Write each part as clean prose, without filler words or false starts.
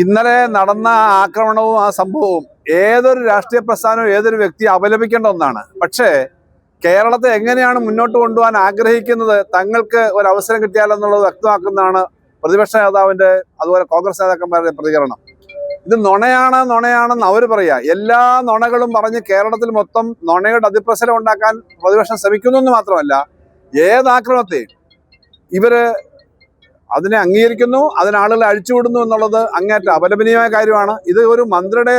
ഇന്നലെ നടന്ന ആക്രമണവും ആ സംഭവവും ഏതൊരു രാഷ്ട്രീയ പ്രസ്ഥാനവും ഏതൊരു വ്യക്തി അപലപിക്കേണ്ട ഒന്നാണ്. പക്ഷേ കേരളത്തെ എങ്ങനെയാണ് മുന്നോട്ട് കൊണ്ടുപോകാൻ ആഗ്രഹിക്കുന്നത്, തങ്ങൾക്ക് ഒരു അവസരം കിട്ടിയാലെന്നുള്ളത് വ്യക്തമാക്കുന്നതാണ് പ്രതിപക്ഷ നേതാവിന്റെ അതുപോലെ കോൺഗ്രസ് നേതാക്കന്മാരുടെ പ്രതികരണം. ഇത് നുണയാണെന്ന് അവർ പറയുക. എല്ലാ നുണകളും പറഞ്ഞ് കേരളത്തിൽ മൊത്തം നുണയുടെ അതിപ്രസരം ഉണ്ടാക്കാൻ പ്രതിപക്ഷം ശ്രമിക്കുന്നു എന്ന് മാത്രമല്ല, ഏതാക്രമത്തെയും ഇവര് അതിനെ അംഗീകരിക്കുന്നു, അതിനാളുകളെ അഴിച്ചുവിടുന്നു എന്നുള്ളത് അങ്ങേറ്റ അപലപനീയമായ കാര്യമാണ്. ഇത് ഒരു മന്ത്രിയുടെ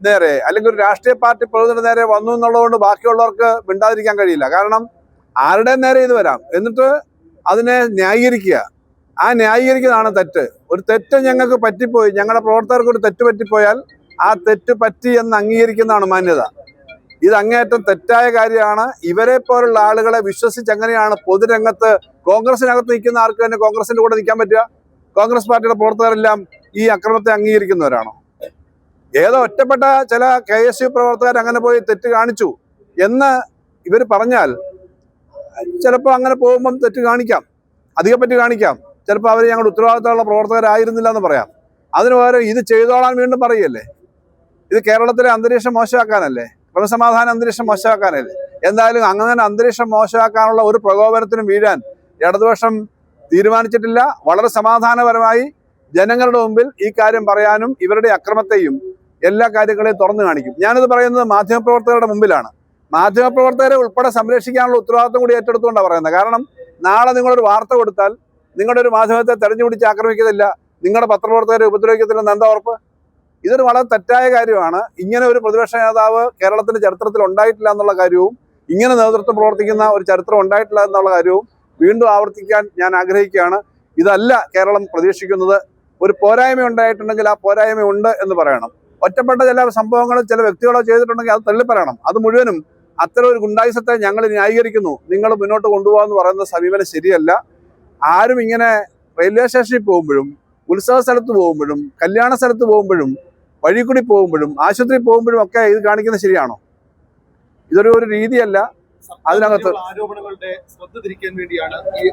നേരെ അല്ലെങ്കിൽ ഒരു രാഷ്ട്രീയ പാർട്ടി പ്രതിനിധിയുടെ നേരെ വന്നു എന്നുള്ളതുകൊണ്ട് ബാക്കിയുള്ളവർക്ക് മിണ്ടാതിരിക്കാൻ കഴിയില്ല. കാരണം ആരുടെ നേരെ ഇത് വരാം, എന്നിട്ട് അതിനെ ന്യായീകരിക്കുക. ആ ന്യായീകരിക്കുന്നതാണ് തെറ്റ്. ഒരു തെറ്റ് ഞങ്ങൾക്ക് പറ്റിപ്പോയി, ഞങ്ങളുടെ പ്രവർത്തകർക്ക് ഒരു തെറ്റ് പറ്റിപ്പോയാൽ ആ തെറ്റ് പറ്റി എന്ന് അംഗീകരിക്കുന്നതാണ് മാന്യത. ഇത് അങ്ങേയറ്റം തെറ്റായ കാര്യമാണ്. ഇവരെ പോലുള്ള ആളുകളെ വിശ്വസിച്ച് എങ്ങനെയാണ് പൊതുരംഗത്ത് കോൺഗ്രസിനകത്ത് നിൽക്കുന്ന ആർക്ക് തന്നെ കോൺഗ്രസിന്റെ കൂടെ നിൽക്കാൻ പറ്റുക? കോൺഗ്രസ് പാർട്ടിയുടെ പ്രവർത്തകരെല്ലാം ഈ അക്രമത്തെ അംഗീകരിക്കുന്നവരാണോ? ഏതോ ഒറ്റപ്പെട്ട ചില KSU പ്രവർത്തകർ അങ്ങനെ പോയി തെറ്റ് കാണിച്ചു എന്ന് ഇവർ പറഞ്ഞാൽ ചിലപ്പോൾ അങ്ങനെ പോകുമ്പം തെറ്റ് കാണിക്കാം, അധികപ്പറ്റി കാണിക്കാം. ചിലപ്പോൾ അവർ ഞങ്ങളുടെ ഉത്തരവാദിത്തമുള്ള പ്രവർത്തകരായിരുന്നില്ല എന്ന് പറയാം. അതിന് പകരം ഇത് ചെയ്തോളാൻ വീണ്ടും പറയുകയല്ലേ? ഇത് കേരളത്തിലെ അന്തരീക്ഷം മോശമാക്കാനല്ലേ? ക്രമസമാധാന അന്തരീക്ഷം മോശമാക്കാനല്ലേ? എന്തായാലും അങ്ങനെ അന്തരീക്ഷം മോശമാക്കാനുള്ള ഒരു പ്രകോപനത്തിനും വീഴാൻ ഇടതുപക്ഷം തീരുമാനിച്ചിട്ടില്ല. വളരെ സമാധാനപരമായി ജനങ്ങളുടെ മുമ്പിൽ ഈ കാര്യം പറയാനും ഇവരുടെ അക്രമത്തെയും എല്ലാ കാര്യങ്ങളെയും തുറന്നു കാണിക്കും. ഞാനിത് പറയുന്നത് മാധ്യമപ്രവർത്തകരുടെ മുമ്പിലാണ്. മാധ്യമപ്രവർത്തകരെ ഉൾപ്പെടെ സംരക്ഷിക്കാനുള്ള ഉത്തരവാദിത്വം കൂടി ഏറ്റെടുത്തുകൊണ്ടാണ് പറയുന്നത്. കാരണം നാളെ നിങ്ങളൊരു വാർത്ത കൊടുത്താൽ നിങ്ങളുടെ ഒരു മാധ്യമത്തെ തെരഞ്ഞുപിടിച്ച് ആക്രമിക്കത്തില്ല, നിങ്ങളുടെ പത്രപ്രവർത്തകരെ ഉപദ്രവിക്കത്തില്ലെന്ന് എന്താ ഉറപ്പ്? ഇതൊരു വളരെ തെറ്റായ കാര്യമാണ്. ഇങ്ങനെ ഒരു പ്രതിപക്ഷ നേതാവ് കേരളത്തിന്റെ ചരിത്രത്തിൽ ഉണ്ടായിട്ടില്ല എന്നുള്ള കാര്യവും ഇങ്ങനെ നേതൃത്വം പ്രവർത്തിക്കുന്ന ഒരു ചരിത്രം ഉണ്ടായിട്ടില്ല എന്നുള്ള കാര്യവും വീണ്ടും ആവർത്തിക്കാൻ ഞാൻ ആഗ്രഹിക്കുകയാണ്. ഇതല്ല കേരളം പ്രതീക്ഷിക്കുന്നത്. ഒരു പോരായ്മ ഉണ്ടായിട്ടുണ്ടെങ്കിൽ ആ പോരായ്മ ഉണ്ട് എന്ന് പറയണം. ഒറ്റപ്പെട്ട ചില സംഭവങ്ങൾ ചില വ്യക്തികളോ ചെയ്തിട്ടുണ്ടെങ്കിൽ അത് തള്ളിപ്പറയണം. അത് മുഴുവനും അത്തരം ഒരു ഗുണ്ടായിസത്തെ ഞങ്ങൾ ന്യായീകരിക്കുന്നു, നിങ്ങൾ മുന്നോട്ട് കൊണ്ടുപോകാമെന്ന് പറയുന്ന സമീപനം ശരിയല്ല. ആരും ഇങ്ങനെ റെയിൽവേ സ്റ്റേഷനിൽ പോകുമ്പോഴും ഉത്സവ സ്ഥലത്ത് പോകുമ്പോഴും കല്യാണ സ്ഥലത്ത് പോകുമ്പോഴും വഴിക്കൂടി പോകുമ്പോഴും ആശുപത്രിയിൽ പോകുമ്പോഴും ഒക്കെ ഇത് കാണിക്കുന്നത് ശരിയാണോ? ഇതൊരു രീതിയല്ല. അതിനകത്ത് ആരോപണങ്ങളുടെ ശ്രദ്ധ തിരിക്കാൻ വേണ്ടിയാണ് ഈ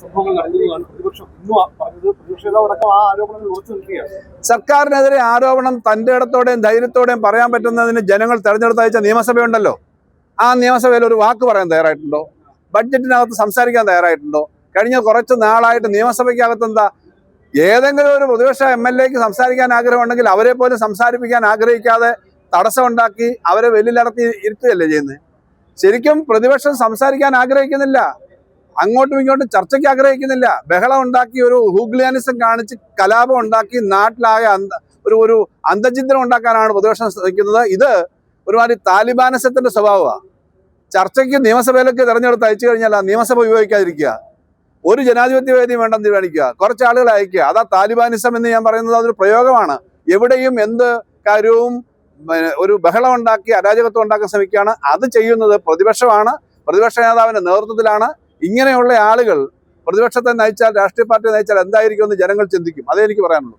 സംഭവങ്ങൾ നടന്നതെന്നാണ് പ്രതിപക്ഷം ഇന്നും പറഞ്ഞത്. പ്രതിപക്ഷ നേതാവടക്കം ആ ആരോപണങ്ങൾ ഉറച്ചു നിൽക്കുകയാണ്. സർക്കാരിനെതിരെ ആരോപണം തന്റെ ഇടത്തോടെയും ധൈര്യത്തോടെയും പറയാൻ പറ്റുന്നതിന് ജനങ്ങൾ തെരഞ്ഞെടുത്തയച്ച നിയമസഭയുണ്ടല്ലോ. ആ നിയമസഭയിൽ ഒരു വാക്ക് പറയാൻ തയ്യാറായിട്ടുണ്ടോ? ബഡ്ജറ്റിനകത്ത് സംസാരിക്കാൻ തയ്യാറായിട്ടുണ്ടോ? കഴിഞ്ഞ കുറച്ച് നാളായിട്ട് നിയമസഭയ്ക്കകത്ത് എന്താ ഏതെങ്കിലും ഒരു പ്രതിപക്ഷ MLAക്ക് സംസാരിക്കാൻ ആഗ്രഹമുണ്ടെങ്കിൽ അവരെ പോലും സംസാരിപ്പിക്കാൻ ആഗ്രഹിക്കാതെ തടസ്സമുണ്ടാക്കി അവരെ വെല്ലിലടത്തി ഇരുത്തുകയല്ലേ ചെയ്യുന്നത്? ശരിക്കും പ്രതിപക്ഷം സംസാരിക്കാൻ ആഗ്രഹിക്കുന്നില്ല, അങ്ങോട്ടും ഇങ്ങോട്ടും ചർച്ചയ്ക്ക് ആഗ്രഹിക്കുന്നില്ല. ബഹളം ഉണ്ടാക്കി ഒരു ഹൂഗ്ലിയാനിസം കാണിച്ച് കലാപം ഉണ്ടാക്കി നാട്ടിലാകെ ഒരു അന്തചിത്രം ഉണ്ടാക്കാനാണ് പ്രതിപക്ഷം ശ്രമിക്കുന്നത്. ഇത് ഒരുമാതിരി താലിബാനിസത്തിന്റെ സ്വഭാവമാണ്. ചർച്ചയ്ക്ക് നിയമസഭയിലേക്ക് തെരഞ്ഞെടുത്ത് അയച്ചു കഴിഞ്ഞാൽ ആ നിയമസഭ ഉപയോഗിക്കാതിരിക്കുക, ഒരു ജനാധിപത്യ വേദി വേണ്ടെന്ന് തീരുമാനിക്കുക, കുറച്ച് ആളുകളെ അയക്കുക. അതാ താലിബാനിസം എന്ന് ഞാൻ പറയുന്നത്. അതൊരു പ്രയോഗമാണ്. എവിടെയും എന്ത് കാര്യവും ഒരു ബഹളം ഉണ്ടാക്കി അരാജകത്വം ഉണ്ടാക്കാൻ ശ്രമിക്കുകയാണ്. അത് ചെയ്യുന്നത് പ്രതിപക്ഷമാണ്, പ്രതിപക്ഷ നേതാവിന്റെ നേതൃത്വത്തിലാണ്. ഇങ്ങനെയുള്ള ആളുകൾ പ്രതിപക്ഷത്തെ നയിച്ചാൽ, രാഷ്ട്രീയ പാർട്ടിയെ നയിച്ചാൽ എന്തായിരിക്കുമെന്ന് ജനങ്ങൾ ചിന്തിക്കും. അതേ എനിക്ക് പറയാനുള്ളൂ.